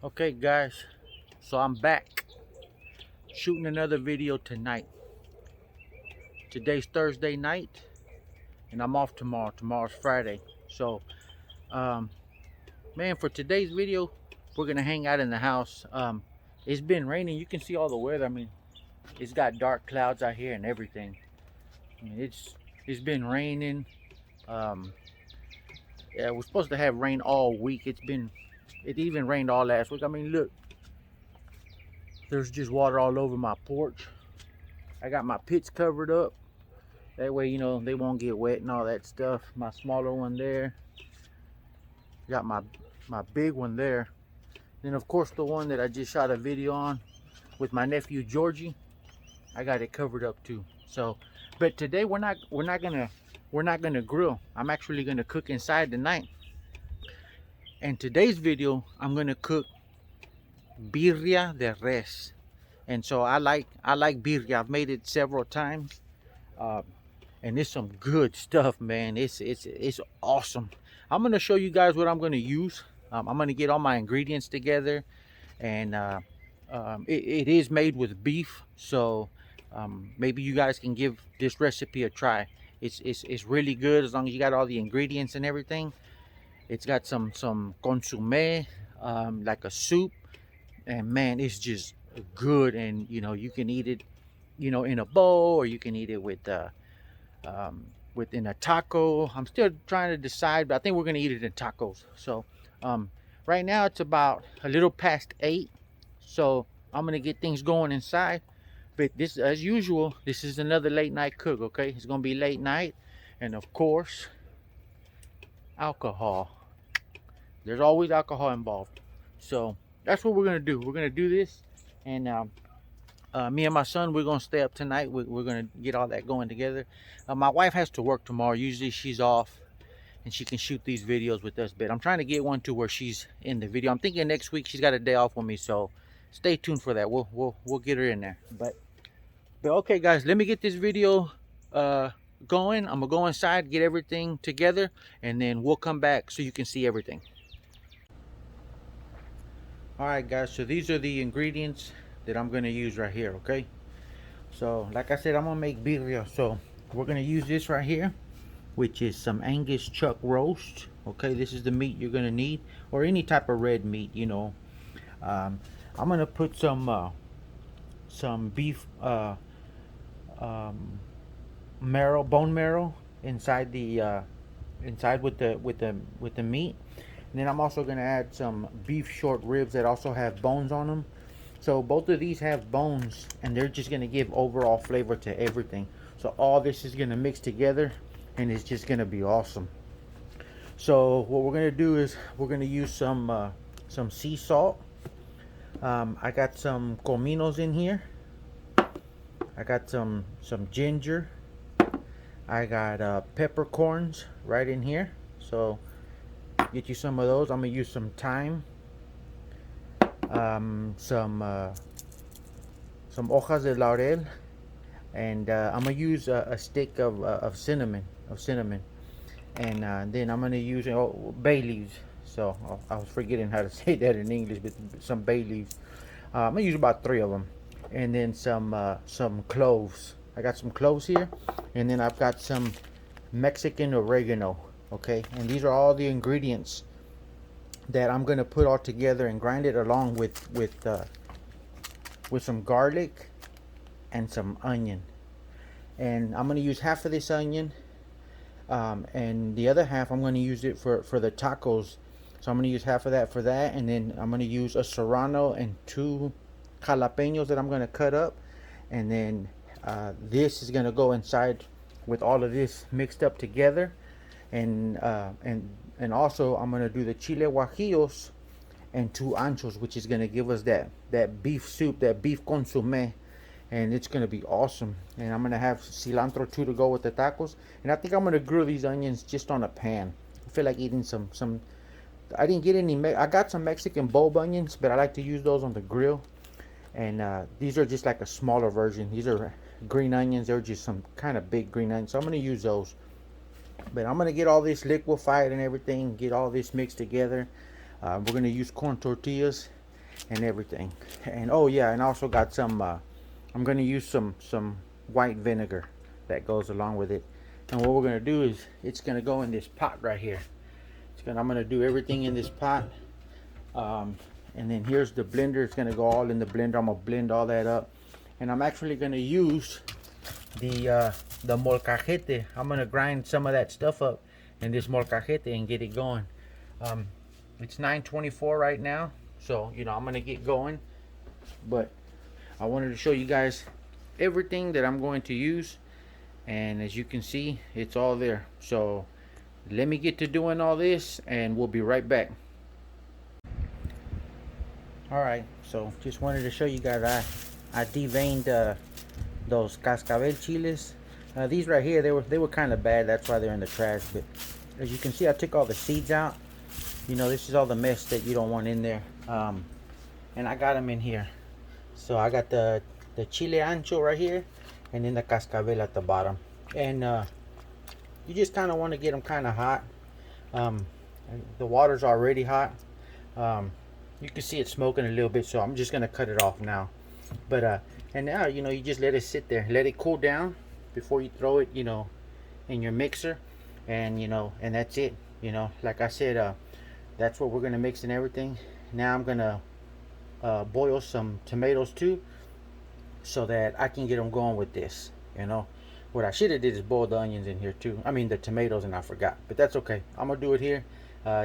Okay guys, so I'm back shooting another video tonight. Today's Thursday night and I'm off tomorrow. Tomorrow's Friday. So um man, for today's video we're gonna hang out in the house. It's been raining. You can see all the weather. I mean, it's got dark clouds out here and everything. I mean, it's been raining. um yeah, we're supposed to have rain all week. It even rained all last week. I mean, look, there's just water all over my porch. I got my pits covered up. That way, you know, they won't get wet and all that stuff. My smaller one there. Got my big one there. Then of course the one that I just shot a video on with my nephew Georgie. I got it covered up too. So, but today we're not gonna grill. I'm actually gonna cook inside tonight. And today's video I'm gonna cook Birriá Dé Res. And so I like birria. I've made it several times. And it's some good stuff, man. It's awesome. I'm gonna show you guys what I'm gonna use. I'm gonna get all my ingredients together, and it is made with beef, so maybe you guys can give this recipe a try. It's really good as long as you got all the ingredients and everything. It's got some consommé, like a soup, and man, it's just good. And you know, you can eat it, you know, in a bowl, or you can eat it within a taco. I'm still trying to decide, but I think we're gonna eat it in tacos. So right now it's about a little past 8, so I'm gonna get things going inside. But this, as usual, this is another late night cook. Okay, it's gonna be late night, and of course alcohol. There's always alcohol involved. So that's what we're gonna do. We're gonna do this, and me and my son, we're gonna stay up tonight. We're gonna get all that going together. My wife has to work tomorrow. Usually she's off and she can shoot these videos with us, but I'm trying to get one to where she's in the video. I'm thinking next week she's got a day off with me, so stay tuned for that. We'll get her in there. But okay guys, let me get this video going. I'm gonna go inside, get everything together, and then we'll come back so you can see everything. All right guys, so these are the ingredients that I'm gonna use right here. Okay, so like I said, I'm gonna make birria. So we're gonna use this right here, which is some Angus chuck roast. Okay, this is the meat you're gonna need, or any type of red meat, you know. I'm gonna put some beef marrow, bone marrow inside the inside with the meat. And then I'm also gonna add some beef short ribs that also have bones on them. So both of these have bones, and they're just gonna give overall flavor to everything. So all this is gonna mix together, and it's just gonna be awesome. So what we're gonna do is we're gonna use some sea salt. I got some cominos in here. I got some ginger. I got peppercorns right in here. So get you some of those. I'm gonna use some thyme, some hojas de laurel, and I'm gonna use a stick of cinnamon, and then I'm gonna use bay leaves. So I was forgetting how to say that in English, but some bay leaves. I'm gonna use about 3 of them, and then some cloves. I got some cloves here, and then I've got some Mexican oregano. Okay, and these are all the ingredients that I'm gonna put all together and grind it along with some garlic and some onion. And I'm gonna use half of this onion, and the other half I'm gonna use it for the tacos. So I'm gonna use half of that for that, and then I'm gonna use a serrano and 2 jalapenos that I'm gonna cut up, and then this is gonna go inside with all of this mixed up together. And also I'm gonna do the chile guajillos and 2 anchos, which is gonna give us that beef soup, that beef consommé, and it's gonna be awesome. And I'm gonna have cilantro too to go with the tacos. And I think I'm gonna grill these onions just on a pan. I feel like eating some I didn't get any I got some Mexican bulb onions, but I like to use those on the grill. And these are just like a smaller version. These are green onions. They're just some kind of big green onions, so I'm gonna use those. But I'm gonna get all this liquefied and everything, get all this mixed together. We're gonna use corn tortillas, and everything. And oh yeah, and I also got some I'm gonna use some white vinegar that goes along with it. And what we're gonna do is it's gonna go in this pot right here. I'm gonna do everything in this pot. And then here's the blender. It's gonna go all in the blender. I'm gonna blend all that up, and I'm actually gonna use the molcajete. I'm gonna grind some of that stuff up in this molcajete and get it going. It's 9:24 right now, so you know I'm gonna get going. But I wanted to show you guys everything that I'm going to use, and as you can see, it's all there. So let me get to doing all this, and we'll be right back. Alright, so just wanted to show you guys I deveined those cascabel chiles. These right here, they were kind of bad, that's why they're in the trash. But as you can see, I took all the seeds out. You know, this is all the mess that you don't want in there. And I got them in here. So I got the chile ancho right here, and then the cascabel at the bottom. And you just kind of want to get them kind of hot. The water's already hot. You can see it smoking a little bit, so I'm just gonna cut it off now. But and now, you know, you just let it sit there, let it cool down before you throw it, you know, in your mixer. And you know, and that's it. You know, like I said, that's what we're gonna mix and everything. Now I'm gonna boil some tomatoes too, so that I can get them going with this. You know, what I should have did is boil the onions in here too. I mean the tomatoes, and I forgot, but that's okay. I'm gonna do it here.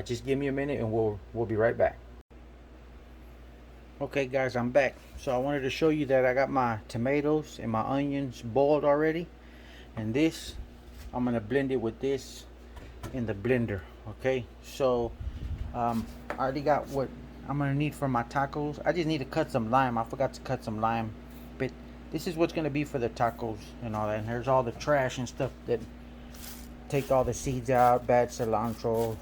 Just give me a minute, and we'll be right back. Okay guys, I'm back. So I wanted to show you that I got my tomatoes and my onions boiled already, and this I'm gonna blend it with this in the blender. Okay, so I already got what I'm gonna need for my tacos. I just need to cut some lime. I forgot to cut some lime, but this is what's gonna be for the tacos and all that. And there's all the trash and stuff that take all the seeds out, bad cilantro,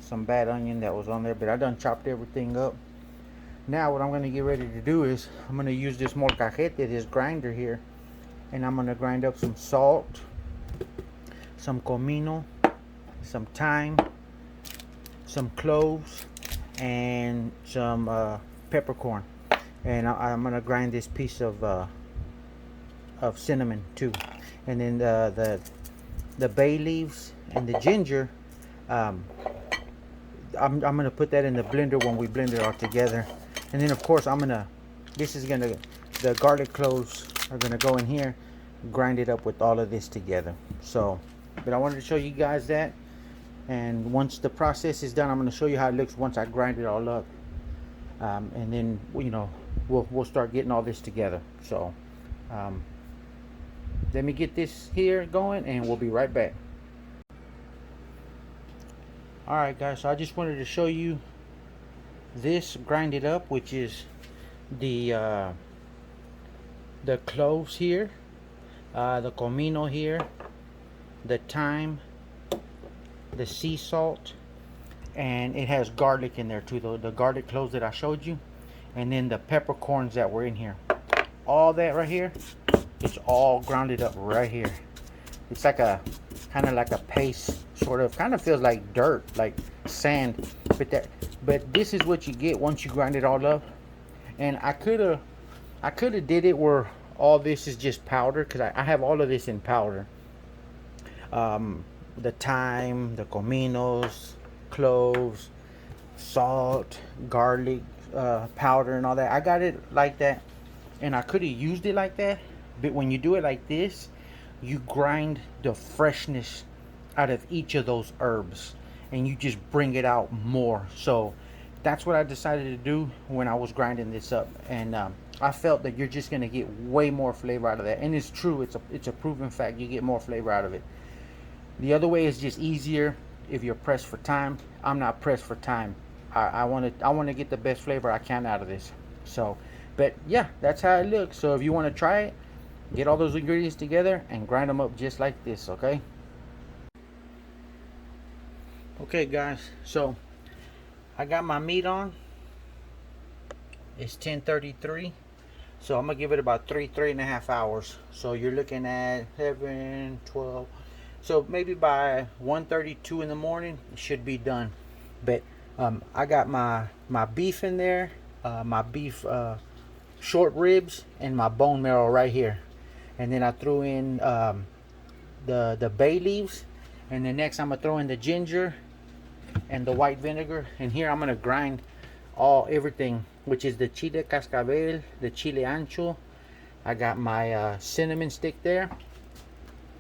some bad onion that was on there, but I done chopped everything up. Now what I'm going to get ready to do is I'm going to use this molcajete, this grinder here, and I'm going to grind up some salt, some comino, some thyme, some cloves, and some peppercorn. And I'm going to grind this piece of cinnamon too. And then the bay leaves and the ginger, I'm going to put that in the blender when we blend it all together. And then of course the garlic cloves are gonna go in here, grind it up with all of this together. So, but I wanted to show you guys that, and once the process is done, I'm gonna show you how it looks once I grind it all up. And then, you know, we'll start getting all this together. So, let me get this here going, and we'll be right back. Alright guys, so I just wanted to show you this grinded up, which is the cloves here, the comino here, the thyme, the sea salt, and it has garlic in there too, the garlic cloves that I showed you, and then the peppercorns that were in here. All that right here, it's all grounded up right here. It's like a kind of like a paste, sort of, kind of feels like dirt, like sand, but this is what you get once you grind it all up. And I could have did it where all this is just powder, because I have all of this in powder. The thyme, the cominos, cloves, salt, garlic powder, and all that. I got it like that, and I could have used it like that. But when you do it like this, you grind the freshness out of each of those herbs, and you just bring it out more. So that's what I decided to do when I was grinding this up, and I felt that you're just gonna get way more flavor out of that. And it's true, it's a proven fact, you get more flavor out of it. The other way is just easier if you're pressed for time. I'm not pressed for time. I want to get the best flavor I can out of this. So, but yeah, that's how it looks. So if you want to try it, get all those ingredients together and grind them up just like this. Okay guys, so I got my meat on. It's 10:33, so I'm gonna give it about three and a half hours. So you're looking at 11, 12, so maybe by 1:32 in the morning it should be done. But I got my beef in there, my beef short ribs and my bone marrow right here. And then I threw in the bay leaves, and then next I'm gonna throw in the ginger and the white vinegar. And here I'm gonna grind everything, which is the chile cascabel, the chile ancho. I got my cinnamon stick there,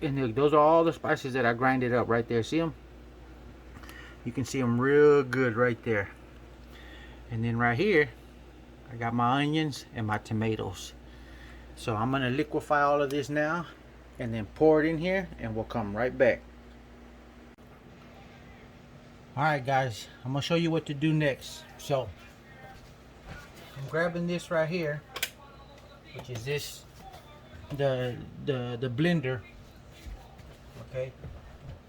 and look, those are all the spices that I grinded up right there. See them? You can see them real good right there. And then right here I got my onions and my tomatoes. So I'm gonna liquefy all of this now and then pour it in here, and we'll come right back. Alright guys, I'm gonna show you what to do next. So I'm grabbing this right here, which is this, the blender, okay?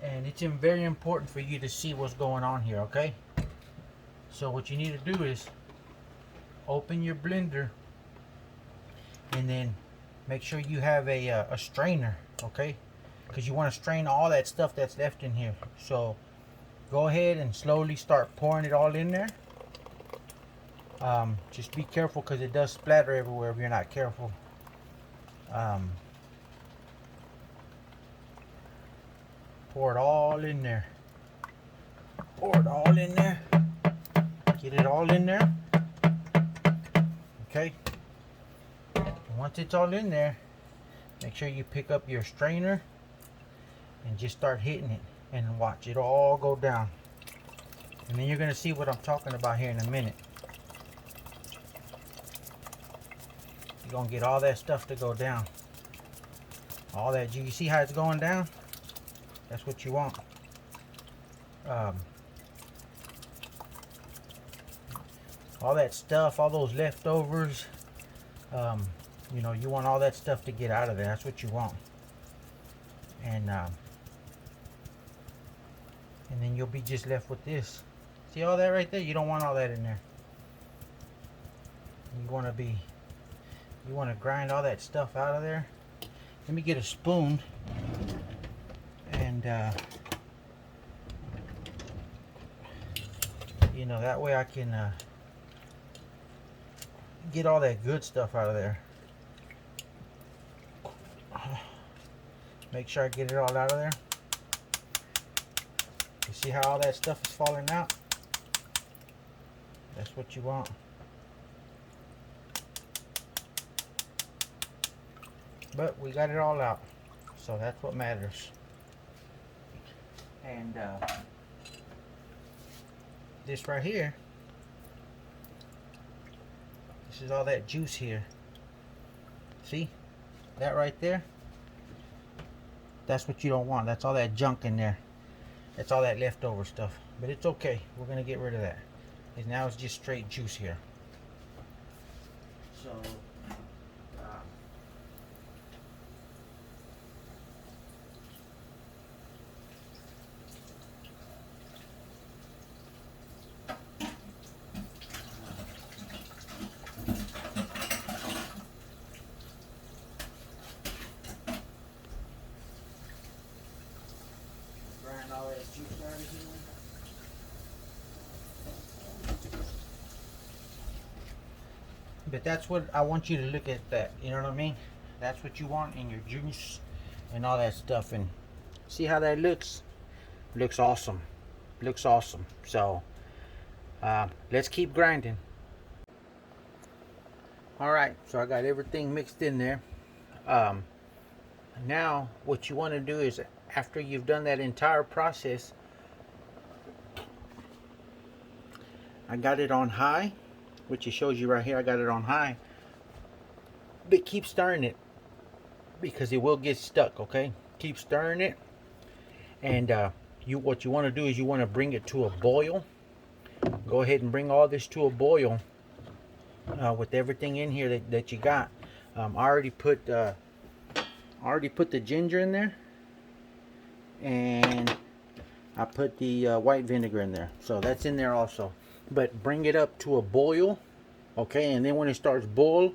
And it's very important for you to see what's going on here, okay? So what you need to do is open your blender, and then make sure you have a strainer, okay? Because you want to strain all that stuff that's left in here. So go ahead and slowly start pouring it all in there. Just be careful because it does splatter everywhere if you're not careful. Pour it all in there. Pour it all in there. Get it all in there. Okay. And once it's all in there, make sure you pick up your strainer and just start hitting it and watch it all go down. And then you're going to see what I'm talking about here in a minute. You're going to get all that stuff to go down. All that, you see how it's going down? That's what you want. All that stuff, all those leftovers, you know, you want all that stuff to get out of there. That's what you want. And then you'll be just left with this. See all that right there? You don't want all that in there. You want to grind all that stuff out of there. Let me get a spoon, and you know, that way I can get all that good stuff out of there. Make sure I get it all out of there. You see how all that stuff is falling out? That's what you want. But we got it all out, so that's what matters. And this right here, this is all that juice here. See that right there? That's what you don't want. That's all that junk in there. That's all that leftover stuff. But it's okay. We're gonna get rid of that. And now it's just straight juice here. So grind all that juice out of here. But that's what I want you to look at, that, you know what I mean? That's what you want in your juice and all that stuff. And see how that looks? Looks awesome. Looks awesome. So let's keep grinding. Alright, so I got everything mixed in there. Now what you want to do is, after you've done that entire process, I got it on high, which it shows you right here. I got it on high, but keep stirring it because it will get stuck. Okay, keep stirring it. And what you want to do is you want to bring it to a boil. Go ahead and bring all this to a boil with everything in here that you got. I already put the ginger in there, and I put the white vinegar in there, so that's in there also. But bring it up to a boil, okay? And then when it starts boiling,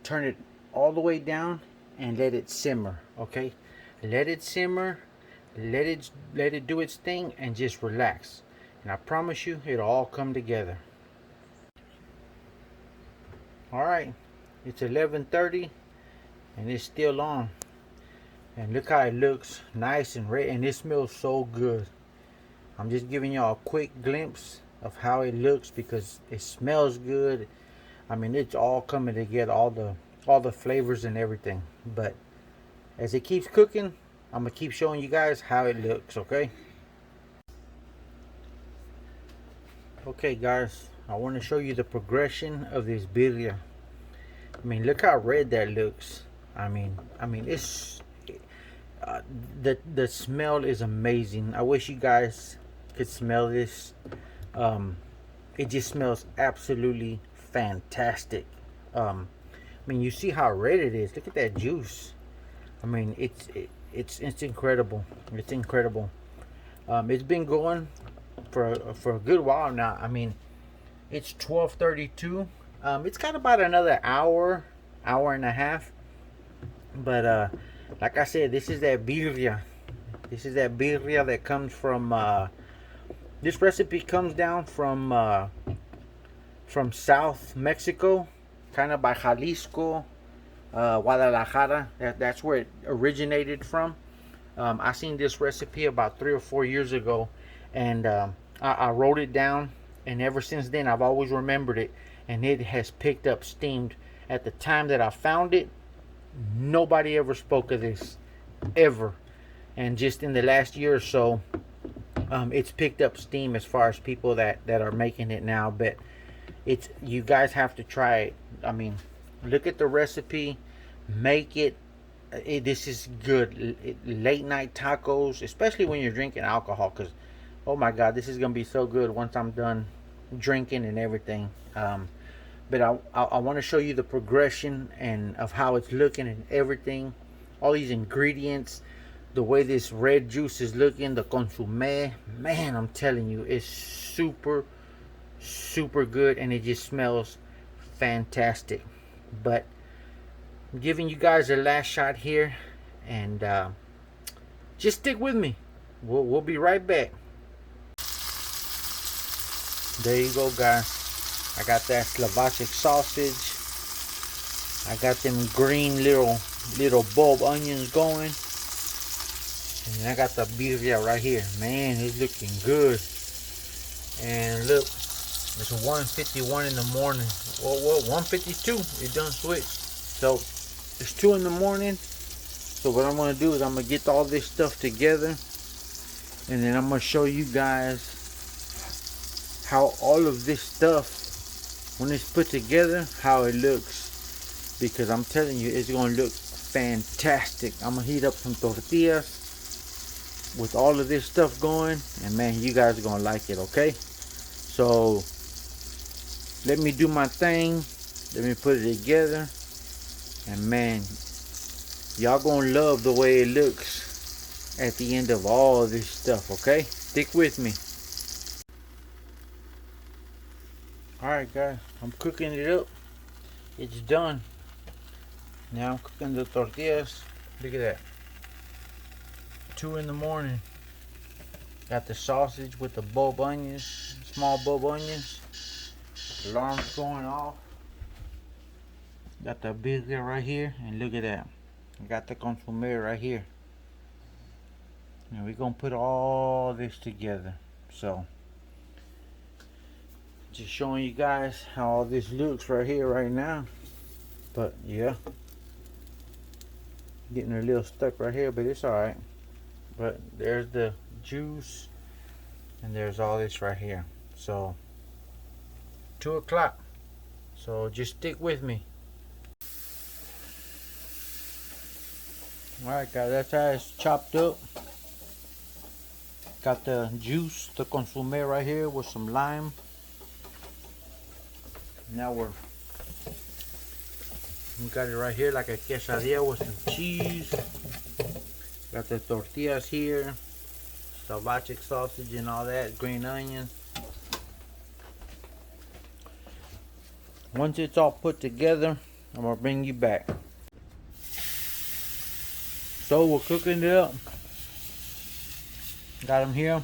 turn it all the way down and let it simmer, okay? Let it simmer, let it do its thing, and just relax. And I promise you, it'll all come together. All right, it's 11:30 and it's still on. And look how it looks, nice and red, and it smells so good. I'm just giving y'all a quick glimpse of how it looks because it smells good. I mean, it's all coming together, all the flavors and everything. But as it keeps cooking, I'm gonna keep showing you guys how it looks, okay? Okay guys, I want to show you the progression of this birria. I mean, look how red that looks. I mean it's the smell is amazing. I wish you guys could smell this. It just smells absolutely fantastic. I mean, you see how red it is. Look at that juice. I mean, it's incredible. It's incredible. It's been going for a good while now. I mean, it's 12:32. It's got about another hour and a half. But like I said, this is that birria. This is that birria that comes from. This recipe comes down from South Mexico, kind of by Jalisco, Guadalajara. That's where it originated from. I seen this recipe about 3 or 4 years ago, and I wrote it down, and ever since then I've always remembered it, and it has picked up steam. At the time that I found it, nobody ever spoke of this, ever. And just in the last year or so, it's picked up steam as far as people that are making it now. But you guys have to try it. I mean, look at the recipe, make it. This is good. Late night tacos, especially when you're drinking alcohol, because oh my god, this is gonna be so good once I'm done drinking and everything. But I want to show you the progression and of how it's looking and everything, all these ingredients, the way this red juice is looking, the consommé. Man, I'm telling you, it's super good, and it just smells fantastic. But I'm giving you guys a last shot here, and just stick with me. We'll be right back. There you go, guys. I got that Slovacek sausage. I got them green little bulb onions going. And I got the birria right here. Man, it's looking good. And look, it's 1:51 in the morning. Well, 1:52. It done switched. So it's 2 in the morning. So what I'm gonna do is I'm gonna get all this stuff together, and then I'm gonna show you guys how all of this stuff, when it's put together, how it looks. Because I'm telling you, it's gonna look fantastic. I'm gonna heat up some tortillas with all of this stuff going, and man, you guys are gonna like it. Okay, so let me do my thing. Let me put it together, and man, y'all gonna love the way it looks at the end of all this stuff. Okay, stick with me. Alright guys, I'm cooking it up. It's done. Now I'm cooking the tortillas. Look at that. 2 in the morning. Got the sausage with the bulb onions, small bulb onions. Alarm's going off. Got the birria right here, and look at that. I got the consommé right here. And we're gonna put all this together. So just showing you guys how all this looks right here right now. But yeah, getting a little stuck right here, but it's alright. But there's the juice, and there's all this right here. So 2 o'clock. So just stick with me. Alright guys, that's how it's chopped up. Got the juice, the consommé right here with some lime. Now we got it right here like a quesadilla with some cheese. Got the tortillas here, Slovacek sausage and all that, green onions. Once it's all put together, I'm gonna bring you back. So we're cooking it up. Got them here.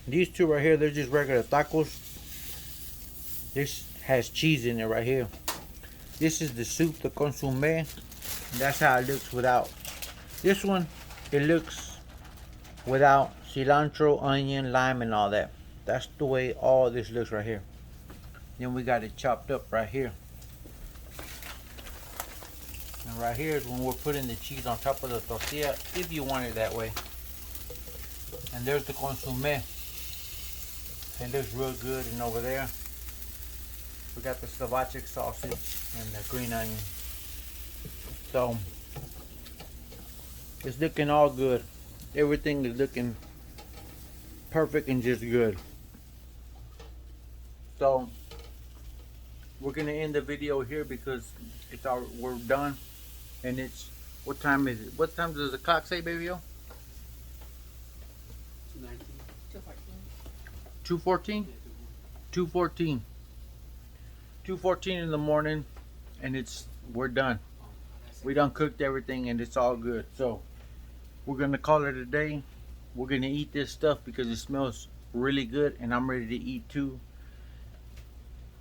These two right here, they're just regular tacos. This has cheese in it right here. This is the soup, the consommé. That's how it looks without. This one, it looks without cilantro, onion, lime, and all that. That's the way all this looks right here. Then we got it chopped up right here. And right here is when we're putting the cheese on top of the tortilla, if you want it that way. And there's the consommé. It looks real good. And over there, we got the Slovakian sausage and the green onion. So, it's looking all good. Everything is looking perfect and just good. So, we're gonna end the video here because we're done. And it's, what time is it? What time does the clock say, baby-o? 2:14. 2:14. 2:14 in the morning, and we're done. We done cooked everything, and it's all good. So we're gonna call it a day. We're gonna eat this stuff because it smells really good, and I'm ready to eat too.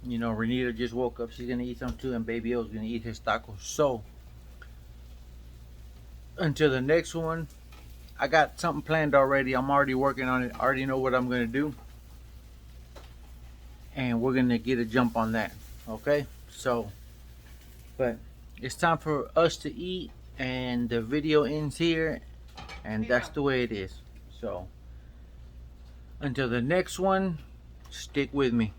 You know, Renita just woke up. She's gonna eat some too, and Baby O's gonna eat his tacos. So until the next one, I got something planned already. I'm already working on it. I already know what I'm gonna do, and we're gonna get a jump on that. Okay, so but it's time for us to eat, and the video ends here, and that's the way it is. So until the next one, stick with me.